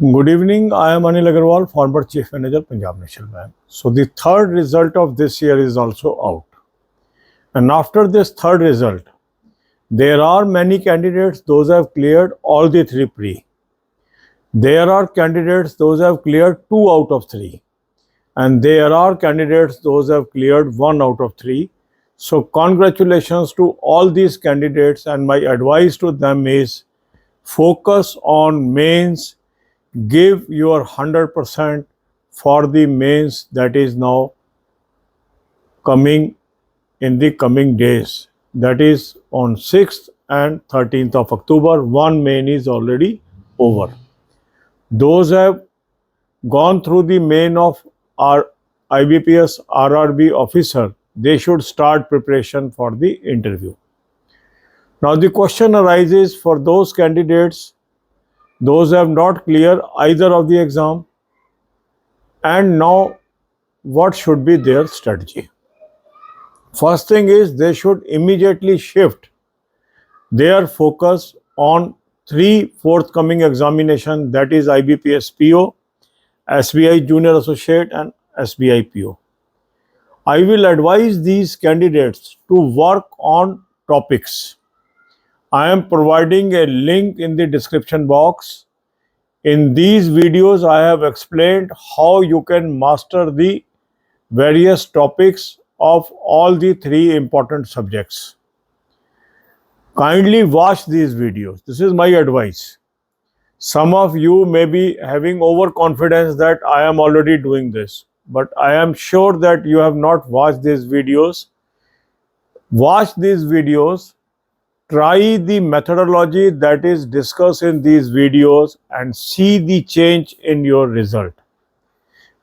Good evening. I am Anil Agarwal, former Chief Manager, Punjab National Bank. So the third result of this year is also out. And after this third result, there are many candidates, those have cleared all the three pre. There are candidates, those have cleared 2 out of 3. And there are candidates, those have cleared 1 out of 3. So congratulations to all these candidates, and my advice to them is focus on mains. Give your 100% for the mains that is now coming in the coming days. That is on 6th and 13th of October. One main is already over. Those have gone through the main of our IBPS RRB officer, they should start preparation for the interview. Now the question arises for those candidates, those have not cleared either of the exam, and now what should be their strategy? First thing is they should immediately shift their focus on 3 forthcoming examination, that is IBPS PO, SBI Junior Associate and SBI PO. I will advise these candidates to work on topics. I am providing a link in the description box. In these videos, I have explained how you can master the various topics of all the 3 important subjects. Kindly watch these videos. This is my advice. Some of you may be having overconfidence that I am already doing this, but I am sure that you have not watched these videos. Watch these videos. Try the methodology that is discussed in these videos and see the change in your result.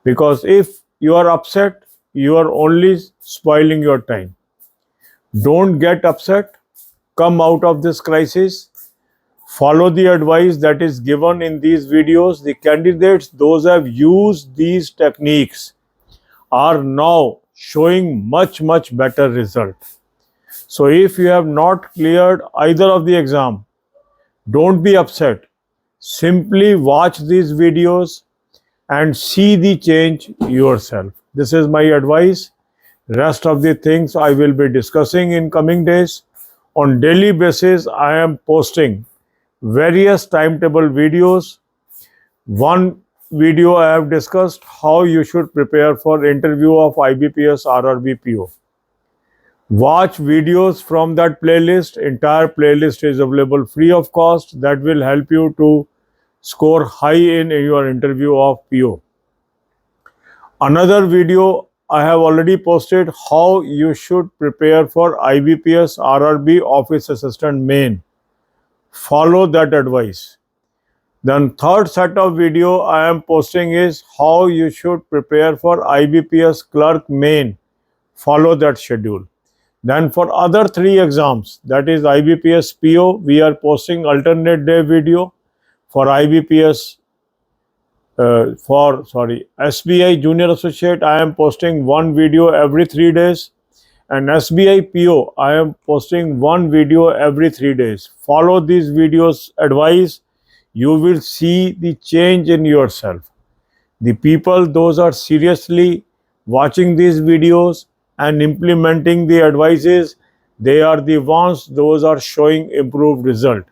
Because if you are upset, you are only spoiling your time. Don't get upset. Come out of this crisis. Follow the advice that is given in these videos. The candidates, those who have used these techniques, are now showing much better result. So if you have not cleared either of the exam, don't be upset. Simply watch these videos and see the change yourself. This is my advice. Rest of the things I will be discussing in coming days. On daily basis, I am posting various timetable videos. One video I have discussed how you should prepare for interview of IBPS RRB PO. Watch videos from that playlist. Entire playlist is available free of cost. That will help you to score high in your interview of PO. Another video I have already posted how you should prepare for IBPS RRB Office Assistant Main. Follow that advice. Then third set of video I am posting is how you should prepare for IBPS Clerk Main. Follow that schedule. Then for other 3 exams, that is IBPS PO, we are posting alternate day video. For IBPS, SBI Junior Associate, I am posting 1 video every 3 days. And SBI PO, I am posting 1 video every 3 days. Follow these videos advice. You will see the change in yourself. The people, those are seriously watching these videos and implementing the advices, they are the ones, those are showing improved result.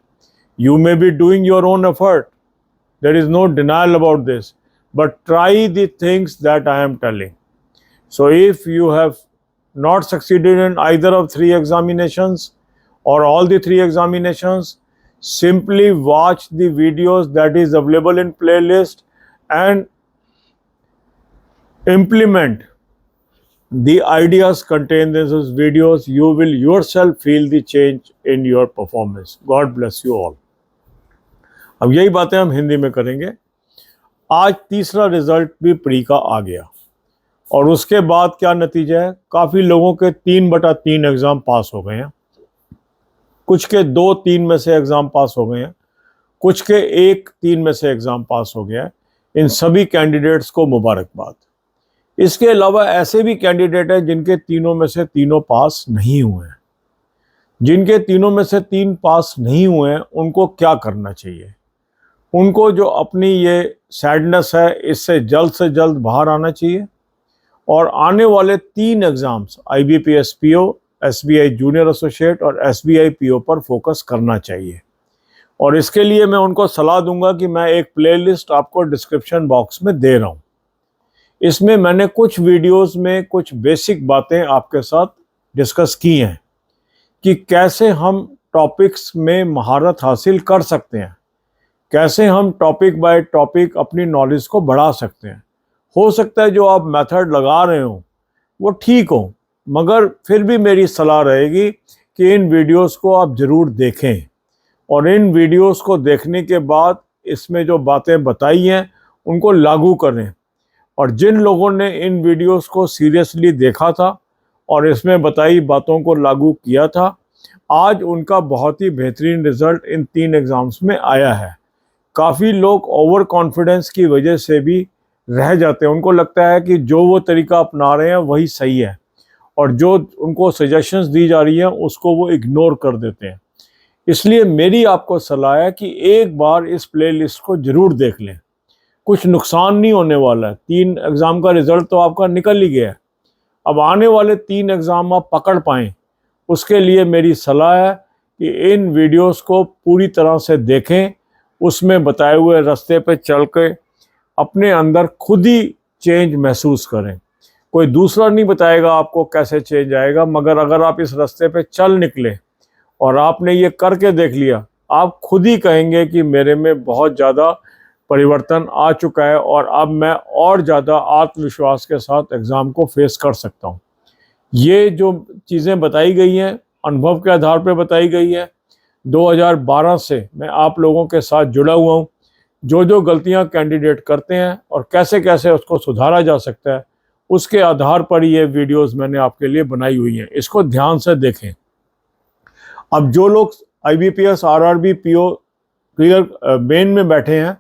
You may be doing your own effort. There is no denial about this. But try the things that I am telling. So if you have not succeeded in either of 3 examinations or all the 3 examinations, simply watch the videos that is available in playlist and implement the ideas contained in those videos. You will yourself feel the change in your performance. God bless you all. अब यही बातें हम हिंदी में करेंगे. आज तीसरा result भी pre का आ गया और उसके बाद क्या नतीजा है, काफ़ी लोगों के 3/3 एग्ज़ाम पास हो गए हैं, कुछ के 2-3 में से एग्ज़ाम पास हो गए हैं, कुछ के 1-3 में से एग्ज़ाम पास हो गया है. इन सभी कैंडिडेट्स को मुबारकबाद. इसके अलावा ऐसे भी कैंडिडेट हैं जिनके तीनों में से तीनों पास नहीं हुए हैं. जिनके तीनों में से 3 पास नहीं हुए हैं, उनको क्या करना चाहिए? उनको जो अपनी ये सैडनेस है इससे जल्द से जल्द बाहर आना चाहिए और आने वाले 3 exams IBPS PO, SBI junior associate और SBI PO पर फोकस करना चाहिए। और इसके लिए मैं उनको सलाह दूंगा कि मैं एक प्लेलिस्ट आपको डिस्क्रिप्शन बॉक्स में दे रहा हूँ। इसमें मैंने कुछ वीडियोस में कुछ बेसिक बातें आपके साथ डिस्कस की हैं कि कैसे हम टॉपिक्स में महारत हासिल कर सकते हैं, कैसे हम टॉपिक बाय टॉपिक अपनी नॉलेज को बढ़ा सकते हैं। हो सकता है जो आप मेथड लगा रहे हो वो ठीक हो, मगर फिर भी मेरी सलाह रहेगी कि इन वीडियोस को आप ज़रूर देखें और इन वीडियोस को देखने के बाद इसमें जो बातें बताई हैं उनको लागू करें। और जिन लोगों ने इन वीडियोस को सीरियसली देखा था और इसमें बताई बातों को लागू किया था, आज उनका बहुत ही बेहतरीन रिज़ल्ट इन 3 एग्ज़ाम्स में आया है। काफ़ी लोग ओवर कॉन्फिडेंस की वजह से भी रह जाते हैं, उनको लगता है कि जो वो तरीका अपना रहे हैं वही सही है और जो उनको सजेशंस दी जा रही हैं उसको वो इग्नोर कर देते हैं। इसलिए मेरी आपको सलाह है कि एक बार इस प्लेलिस्ट को ज़रूर देख लें, कुछ नुकसान नहीं होने वाला है। 3 एग्ज़ाम का रिज़ल्ट तो आपका निकल ही गया है, अब आने वाले 3 एग्ज़ाम आप पकड़ पाएँ उसके लिए मेरी सलाह है कि इन वीडियोस को पूरी तरह से देखें, उसमें बताए हुए रास्ते पे चल के अपने अंदर खुद ही चेंज महसूस करें। कोई दूसरा नहीं बताएगा आपको कैसे चेंज आएगा, मगर अगर आप इस रास्ते पे चल निकले और आपने ये करके देख लिया, आप खुद ही कहेंगे कि मेरे में बहुत ज़्यादा परिवर्तन आ चुका है और अब मैं और ज़्यादा आत्मविश्वास के साथ एग्ज़ाम को फेस कर सकता हूँ। ये जो चीज़ें बताई गई हैं अनुभव के आधार पर बताई गई है। 2012 से मैं आप लोगों के साथ जुड़ा हुआ हूँ। जो गलतियाँ कैंडिडेट करते हैं और कैसे कैसे उसको सुधारा जा सकता है, उसके आधार पर ये वीडियोस मैंने आपके लिए बनाई हुई हैं। इसको ध्यान से देखें। अब जो लोग IBPS RRB PO clear main में बैठे हैं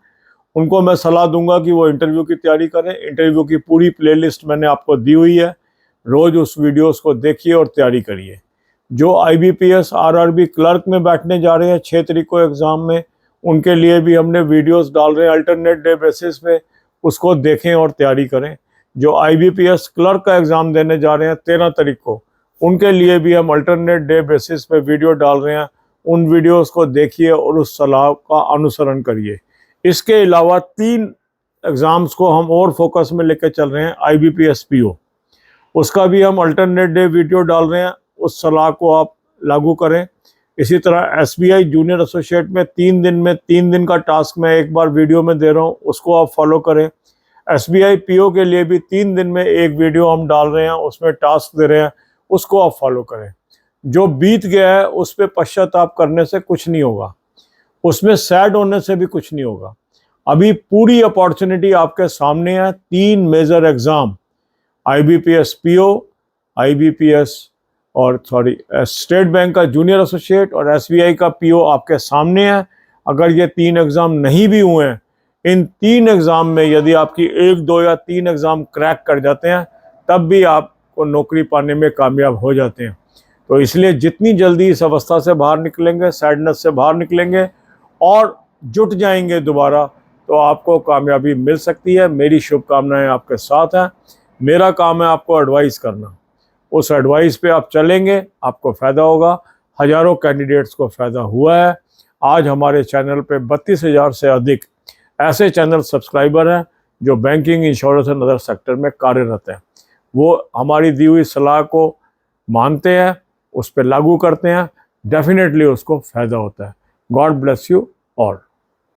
उनको मैं सलाह दूंगा कि वो इंटरव्यू की तैयारी करें। इंटरव्यू की पूरी प्लेलिस्ट मैंने आपको दी हुई है, रोज़ उस वीडियोस को देखिए और तैयारी करिए। जो IBPS RRB क्लर्क में बैठने जा रहे हैं 6 तारीख को एग्ज़ाम में, उनके लिए भी हमने वीडियोस डाल रहे हैं अल्टरनेट डे बेसिस पे, उसको देखें और तैयारी करें। जो IBPS क्लर्क का एग्ज़ाम देने जा रहे हैं 13 तारीख को, उनके लिए भी हम अल्टरनेट डे बेसिस पे वीडियो डाल रहे हैं। उन वीडियोस को देखिए और उस सलाह का अनुसरण करिए। इसके अलावा 3 एग्ज़ाम्स को हम और फोकस में लेकर चल रहे हैं। IBPS PO, उसका भी हम अल्टरनेट डे वीडियो डाल रहे हैं, उस सलाह को आप लागू करें। इसी तरह SBI जूनियर एसोसिएट में 3 दिन का टास्क मैं एक बार वीडियो में दे रहा हूँ, उसको आप फॉलो करें। SBI PO के लिए भी 3 दिन में एक वीडियो हम डाल रहे हैं, उसमें टास्क दे रहे हैं, उसको आप फॉलो करें। जो बीत गया है उस पर पश्चाताप करने से कुछ नहीं होगा, उसमें सैड होने से भी कुछ नहीं होगा। अभी पूरी अपॉर्चुनिटी आपके सामने है। 3 major exam IBPS PO, IBPS और स्टेट बैंक का जूनियर एसोसिएट और SBI का PO आपके सामने है। अगर ये 3 एग्ज़ाम नहीं भी हुए हैं, इन 3 एग्ज़ाम में यदि आपकी 1, 2 या 3 एग्ज़ाम क्रैक कर जाते हैं तब भी आपको नौकरी पाने में कामयाब हो जाते हैं। तो इसलिए जितनी जल्दी इस अवस्था से बाहर निकलेंगे, सैडनेस से बाहर निकलेंगे और जुट जाएंगे दोबारा, तो आपको कामयाबी मिल सकती है। मेरी शुभकामनाएं आपके साथ हैं। मेरा काम है आपको एडवाइस करना, उस एडवाइस पे आप चलेंगे, आपको फ़ायदा होगा। हज़ारों कैंडिडेट्स को फ़ायदा हुआ है। आज हमारे चैनल पे 32,000 से अधिक ऐसे चैनल सब्सक्राइबर हैं जो बैंकिंग, इंश्योरेंस और अदर सेक्टर में कार्यरत हैं। वो हमारी दी हुई सलाह को मानते हैं, उस पर लागू करते हैं, डेफिनेटली उसको फ़ायदा होता है। God bless you all.